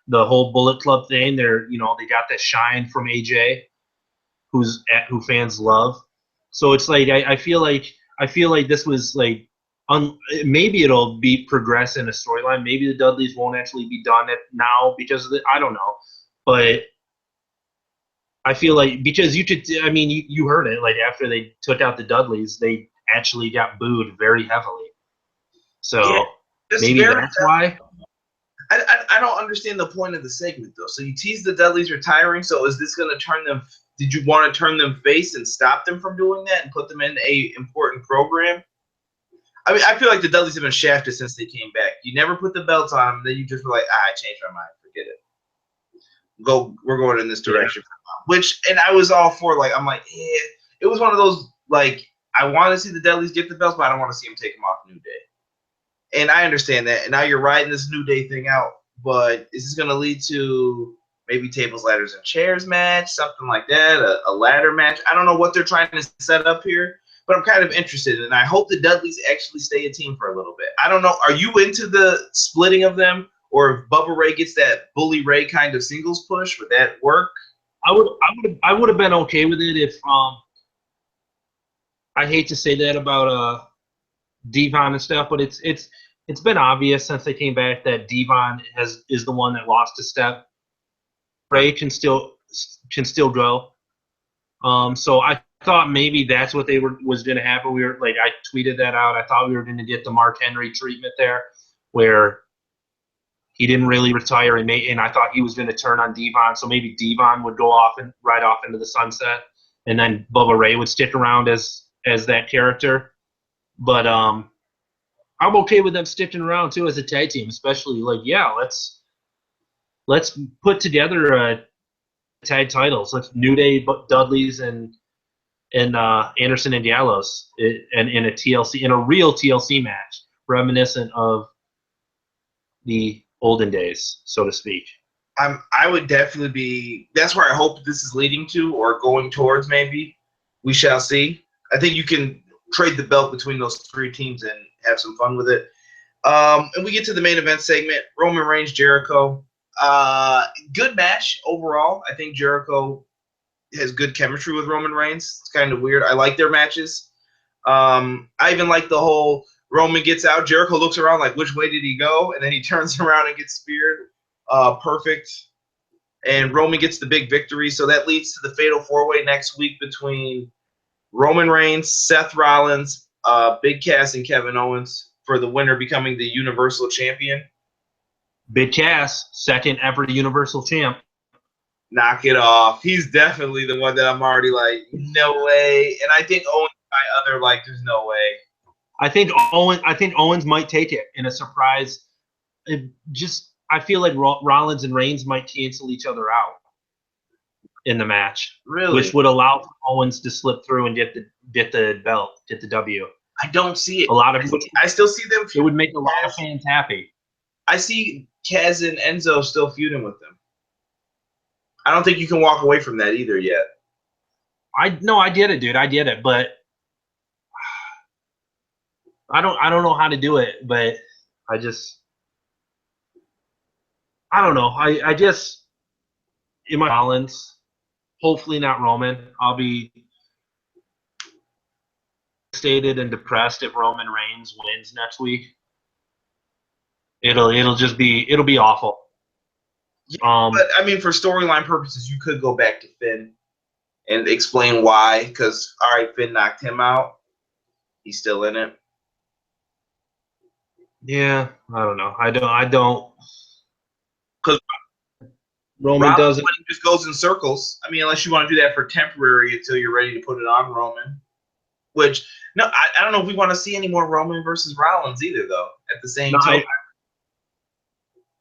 the whole Bullet Club thing. They got that shine from AJ, who fans love. So it's like I feel like this was like maybe it'll be progress in a storyline. Maybe the Dudleys won't actually be done now because of it. I don't know, but I feel like because you heard it, like after they took out the Dudleys, they actually got booed very heavily. So yeah, maybe that's why. I don't understand the point of the segment though. So you tease the Dudleys retiring. So is this going to turn them? Did you want to turn them face and stop them from doing that and put them in a important program? I mean, I feel like the Dudleys have been shafted since they came back. You never put the belts on them, then you just were like, I changed my mind. Forget it. We're going in this direction. Yeah. And I was all for, like, I'm like, yeah. It was one of those, like, I want to see the Dudleys get the belts, but I don't want to see them take them off New Day. And I understand that. And now you're riding this New Day thing out. But is this going to lead to maybe tables, ladders, and chairs match, something like that, a ladder match? I don't know what they're trying to set up here, but I'm kind of interested. And I hope the Dudleys actually stay a team for a little bit. I don't know. Are you into the splitting of them? Or if Bubba Ray gets that Bully Ray kind of singles push, would that work? I would have been okay with it if I hate to say that about Devon and stuff, but it's been obvious since they came back that Devon is the one that lost a step. Ray can still go. So I thought maybe that's what was going to happen. We were like, I tweeted that out. I thought we were going to get the Mark Henry treatment there, where he didn't really retire, and I thought he was going to turn on Devon. So maybe Devon would go off and ride off into the sunset, and then Bubba Ray would stick around as that character. But I'm okay with them sticking around too as a tag team, especially like let's put together tag titles. Let's New Day, Dudleys, and Anderson and Gallows in a real TLC match, reminiscent of the olden days, so to speak. I would definitely be. That's where I hope this is leading to or going towards. Maybe we shall see. I think you can trade the belt between those 3 teams and have some fun with it. And we get to the main event segment: Roman Reigns, Jericho. Good match overall. I think Jericho has good chemistry with Roman Reigns. It's kind of weird. I like their matches. I even like the whole Roman gets out. Jericho looks around like, which way did he go? And then he turns around and gets speared. Perfect. And Roman gets the big victory. So that leads to the Fatal 4-Way next week between Roman Reigns, Seth Rollins, Big Cass, and Kevin Owens for the winner becoming the Universal Champion. Big Cass, second ever Universal Champ. Knock it off. He's definitely the one that I'm already like, no way. And I think Owens by other like, there's no way. I think Owens might take it in a surprise. I feel like Rollins and Reigns might cancel each other out in the match, really, which would allow Owens to slip through and get the belt, get the W. I don't see it. I still see them. It would make a lot of fans happy. I see Kaz and Enzo still feuding with them. I don't think you can walk away from that either yet. I get it, dude. I get it, but I don't know how to do it. But I don't know. I just in my Rollins, hopefully not Roman. I'll be devastated and depressed if Roman Reigns wins next week. It'll be awful. Yeah, but I mean, for storyline purposes, you could go back to Finn and explain why. Because all right, Finn knocked him out. He's still in it. Yeah, I don't know. I don't. Because Roman Rollins doesn't. winning just goes in circles. I mean, unless you want to do that for temporary until you're ready to put it on Roman. Which no, I don't know if we want to see any more Roman versus Rollins either, though. At the same No, time,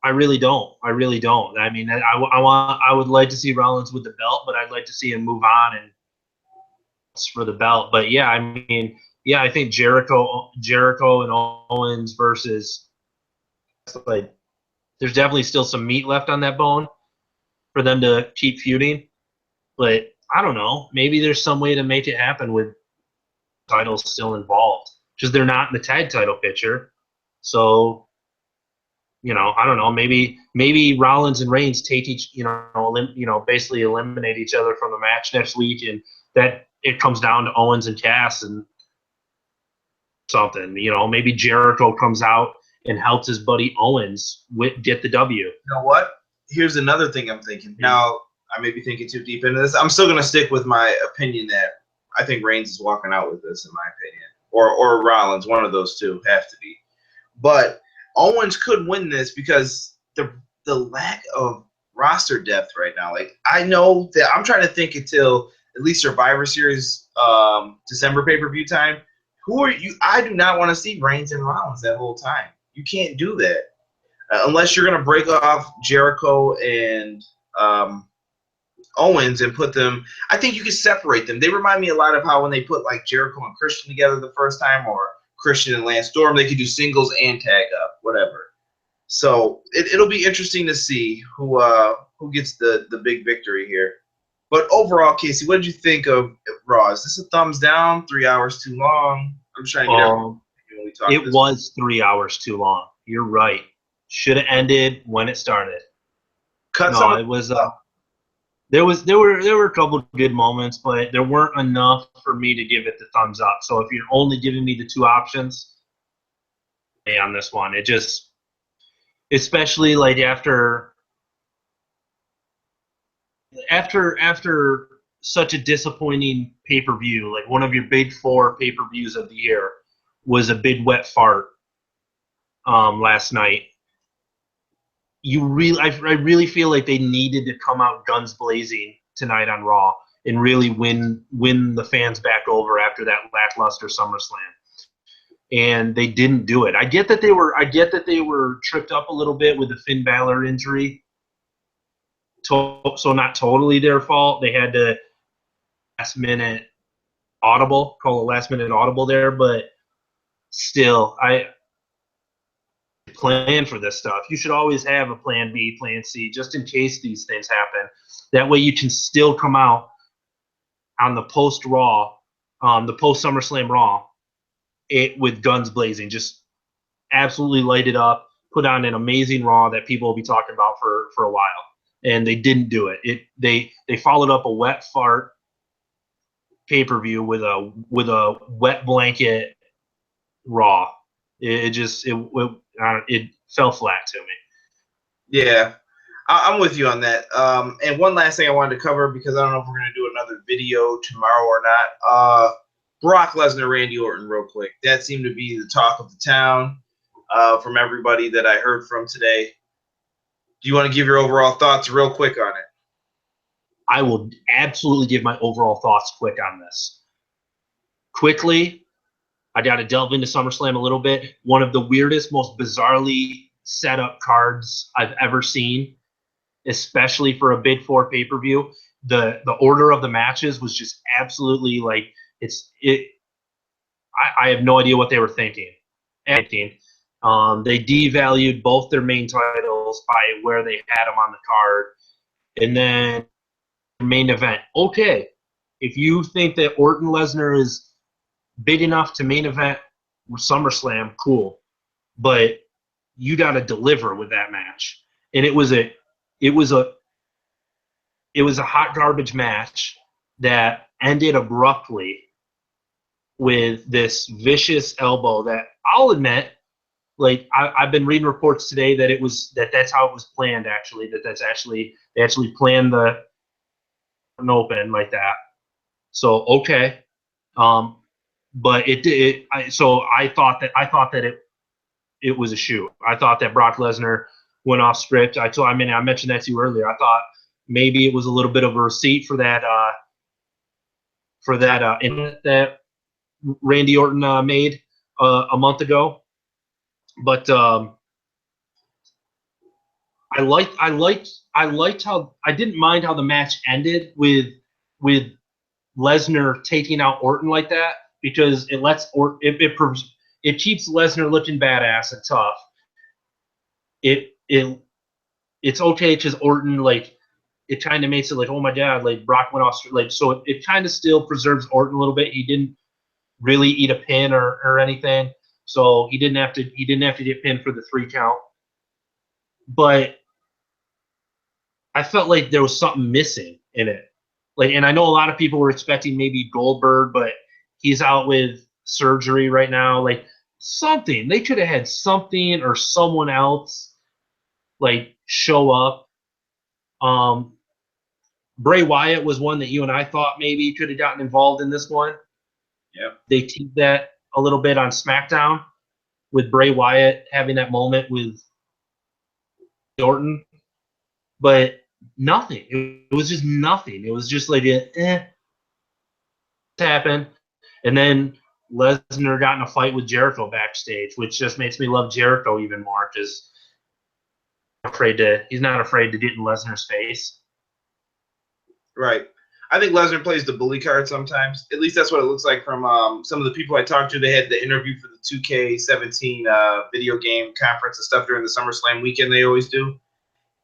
I really don't. I really don't. I mean, I would like to see Rollins with the belt, but I'd like to see him move on and for the belt. But yeah, I mean, yeah, I think Jericho and Owens versus, like, there's definitely still some meat left on that bone for them to keep feuding. But I don't know. Maybe there's some way to make it happen with titles still involved because they're not in the tag title picture. So, I don't know. Maybe Rollins and Reigns take basically eliminate each other from the match next week, and that it comes down to Owens and Cass and something. Maybe Jericho comes out and helps his buddy Owens get the W. you know what? Here's another thing I'm thinking. Now, I may be thinking too deep into this. I'm still going to stick with my opinion that I think Reigns is walking out with this, in my opinion. Or Rollins, one of those two have to be. But Owens could win this because the lack of roster depth right now. Like, I know that I'm trying to think until at least Survivor Series December pay-per-view time. Who are you? I do not want to see Reigns and Rollins that whole time. You can't do that. Unless you're going to break off Jericho and Owens and put them. I think you can separate them. They remind me a lot of how when they put like Jericho and Christian together the first time, or Christian and Lance Storm, they could do singles and tag up, whatever. So it'll be interesting to see who gets the big victory here. But overall, Casey, what did you think of Raw? Is this a thumbs down? 3 hours too long? I'm just trying to get everyone when we talk. It was 3 hours too long. You're right. Should have ended when it started. It was. There were a couple of good moments, but there weren't enough for me to give it the thumbs up. So if you're only giving me the two options on this one, it just, especially like after such a disappointing pay-per-view, like one of your big four pay-per-views of the year was a big wet fart last night. I really feel like they needed to come out guns blazing tonight on Raw and really win the fans back over after that lackluster SummerSlam. And they didn't do it. I get that they were tripped up a little bit with the Finn Balor injury. So not totally their fault. They had to call a last minute audible there, but still, I plan for this stuff. You should always have a plan B, plan C, just in case these things happen. That way you can still come out on the post SummerSlam Raw, with guns blazing. Just absolutely light it up, put on an amazing Raw that people will be talking about for a while. And they didn't do it. They followed up a wet fart pay-per-view with a wet blanket Raw. It fell flat to me. Yeah, I'm with you on that. And one last thing I wanted to cover, because I don't know if we're going to do another video tomorrow or not. Brock Lesnar, Randy Orton, real quick. That seemed to be the talk of the town from everybody that I heard from today. Do you want to give your overall thoughts real quick on it? I will absolutely give my overall thoughts quick on this. Quickly, I got to delve into SummerSlam a little bit. One of the weirdest, most bizarrely set up cards I've ever seen, especially for a Big Four pay-per-view. The order of the matches was just absolutely like I have no idea what they were thinking. They devalued both their main titles by where they had them on the card, and then main event. Okay, if you think that Orton Lesnar is big enough to main event SummerSlam, cool, but you got to deliver with that match. And it was a hot garbage match that ended abruptly with this vicious elbow that I'll admit, like I've been reading reports today that that's how it was planned. Actually, they actually planned the open like that. So okay, but it did. So I thought that it was a shoot. I thought that Brock Lesnar went off script. I mentioned that to you earlier. I thought maybe it was a little bit of a receipt for that internet that Randy Orton made a month ago. But I liked how I didn't mind how the match ended with Lesnar taking out Orton like that, because it lets it keeps Lesnar looking badass and tough. It's okay because Orton, like, it kind of makes it like, oh my god, like Brock went off, like, so it kind of still preserves Orton a little bit. He didn't really eat a pin or anything, so he didn't have to get pinned for the 3 count. But I felt like there was something missing in it. Like, and I know a lot of people were expecting maybe Goldberg, but he's out with surgery right now. Like, something they could have had something or someone else like show up. Bray Wyatt was one that you and I thought maybe could have gotten involved in this one. Yeah. They teased that a little bit on SmackDown with Bray Wyatt having that moment with Orton, but nothing. It was just nothing. It was just like happened. And then Lesnar got in a fight with Jericho backstage, which just makes me love Jericho even more because he's not afraid to get in Lesnar's face. Right. I think Lesnar plays the bully card sometimes. At least that's what it looks like from some of the people I talked to. They had the interview for the 2K17 video game conference and stuff during the SummerSlam weekend they always do.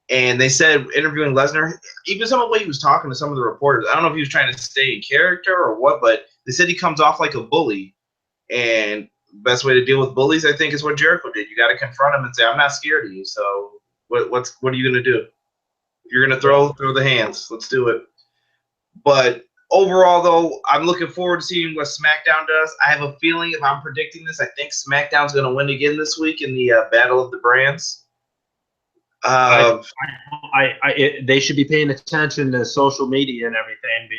And they said interviewing Lesnar, even some of the way he was talking to some of the reporters, I don't know if he was trying to stay in character or what, but they said he comes off like a bully. And best way to deal with bullies, I think, is what Jericho did. You got to confront him and say, "I'm not scared of you. So what are you going to do? If you're going to throw the hands. Let's do it." But overall, though, I'm looking forward to seeing what SmackDown does. I have a feeling, if I'm predicting this, I think SmackDown's going to win again this week in the Battle of the Brands. They should be paying attention to social media and everything.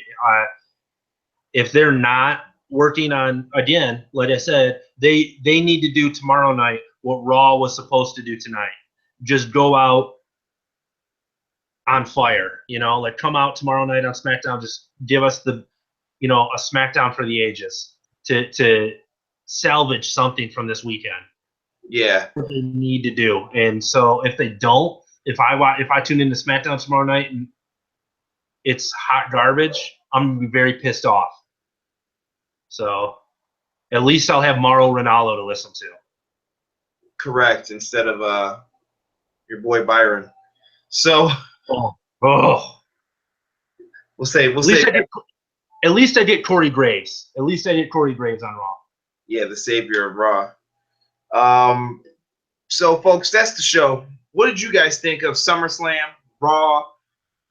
If they're not working on, again, like I said, they need to do tomorrow night what Raw was supposed to do tonight. Just go out on fire, like come out tomorrow night on SmackDown. Just give us a SmackDown for the ages to salvage something from this weekend. Yeah, what they need to do. And so if they don't, if I tune into SmackDown tomorrow night and it's hot garbage, I'm gonna be very pissed off. So at least I'll have Mauro Ranallo to listen to. correct. Instead of your boy Byron. So we'll say at least I get Corey Graves. At least I get Corey Graves on Raw. Yeah, the savior of Raw. So folks, that's the show. What did you guys think of SummerSlam, Raw,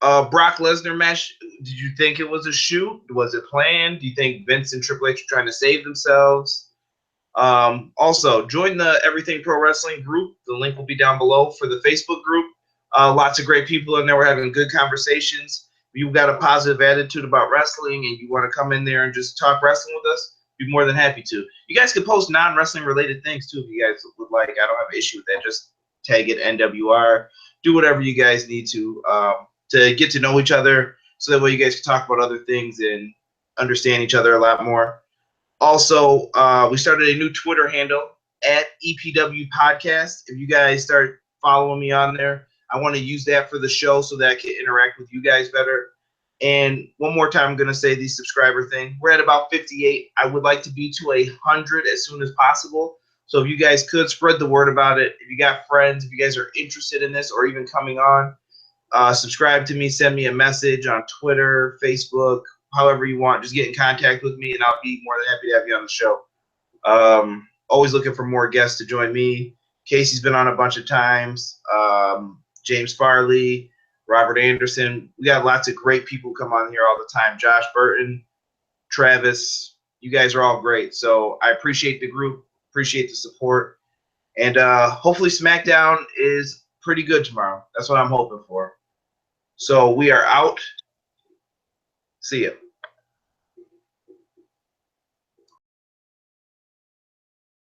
Brock Lesnar match? Did you think it was a shoot? Was it planned? Do you think Vince and Triple H are trying to save themselves? Also, join the Everything Pro Wrestling group. The link will be down below for the Facebook group. Lots of great people in there. We're having good conversations. If you've got a positive attitude about wrestling and you want to come in there and just talk wrestling with us, be more than happy to. You guys can post non-wrestling related things too if you guys would like. I don't have an issue with that. Just tag it NWR. Do whatever you guys need to get to know each other, so that way you guys can talk about other things and understand each other a lot more. Also, we started a new Twitter handle at EPW Podcast. If you guys start following me on there, I want to use that for the show so that I can interact with you guys better. And one more time, I'm going to say the subscriber thing. We're at about 58. I would like to be to 100 as soon as possible. So if you guys could spread the word about it, if you got friends, if you guys are interested in this or even coming on, subscribe to me, send me a message on Twitter, Facebook, however you want. Just get in contact with me, and I'll be more than happy to have you on the show. Always looking for more guests to join me. Casey's been on a bunch of times. James Farley, Robert Anderson. We got lots of great people come on here all the time. Josh Burton, Travis. You guys are all great. So I appreciate the group, appreciate the support. And hopefully SmackDown is pretty good tomorrow. That's what I'm hoping for. So we are out. See ya.